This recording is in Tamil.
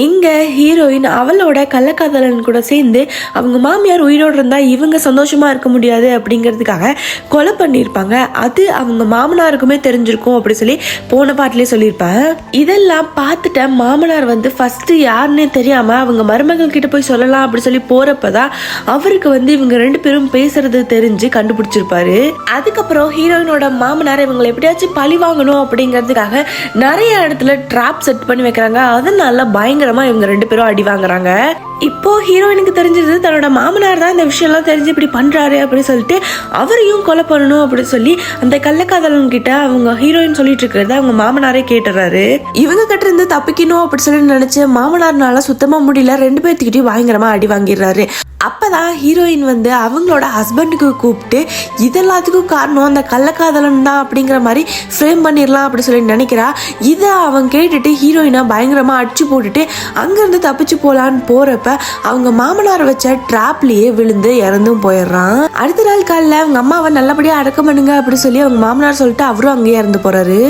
இங்க ஹீரோயின் அவளோட கள்ளக்காதலன் கூட சேர்ந்து அவங்க மாமியார் உயிரோடு இருந்தா இவங்க சந்தோஷமா இருக்க முடியாது அப்படிங்கிறதுக்காக கொலை பண்ணியிருப்பாங்க. அது அவங்க மாமனாருக்குமே தெரிஞ்சிருக்கும் அப்படி சொல்லி போன பாட்டிலே சொல்லியிருப்பேன். இதெல்லாம் பார்த்துட்ட மாமனார் வந்து ஃபர்ஸ்ட் யாருன்னே தெரியாம அவங்க மருமகள் கிட்ட போய் சொல்லலாம் அப்படி சொல்லி போறப்பதான் அவருக்கு வந்து இவங்க ரெண்டு பேரும் பேசுறது தெரிஞ்சு கண்டுபிடிச்சிருப்பாரு. அதுக்கப்புறம் ஹீரோயினோட மாமனார் இவங்களை எப்படியாச்சும் பழி வாங்கணும் அப்படிங்கிறதுக்காக நிறைய இடத்துல ட்ராப் செட் பண்ணி வைக்கிறாங்க. அதனால பயங்கரமா இவங்க ரெண்டு பேரும் அடி வாங்குறாங்க. இப்போ ஹீரோயினுக்கு தெரிஞ்சது தன்னோட மாமனார் தான் இந்த விஷயம் எல்லாம் தெரிஞ்சு இப்படி பண்றாரு அப்படின்னு சொல்லிட்டு அவரையும் கொலை பண்ணணும் அப்படின்னு சொல்லி அந்த கள்ளக்காதலன் கிட்ட அவங்க ஹீரோயின் சொல்லிட்டு இருக்கிறத அவங்க மாமனாரே கேட்டுறாரு. இவங்க கிட்ட இருந்து தப்பிக்கணும் அப்படின்னு சொல்லி நினைச்சு மாமனார்னால சுத்தமா முடியல, ரெண்டு பேர்த்துக்கிட்டையும் பயங்கரமா அடி வாங்கிடுறாரு. அப்பதான் ஹீரோயின் வந்து அவங்களோட ஹஸ்பண்டுக்கு கூப்பிட்டு இதெல்லாத்துக்கும் காரணம் அந்த கள்ளக்காதலன் தான் அப்படிங்கிற மாதிரி ஃப்ரேம் பண்ணிடலாம் அப்படி சொல்லி நினைக்கிறா. இதை அவன் கேட்டுட்டு ஹீரோயினை பயங்கரமா அடிச்சு போட்டுட்டு அங்கிருந்து தப்பிச்சு போலான்னு போறப்ப அவங்க மாமனார் வச்ச ட்ராப்லயே விழுந்து இறந்தும் போயிடுறான். அடுத்த நாள் காலையில அவங்க அம்மாவை நல்லபடியா அடக்கம் பண்ணுங்க அப்படி சொல்லி அவங்க மாமனார் சொல்லிட்டு அவரும் அங்கேயே இறந்து போறாரு.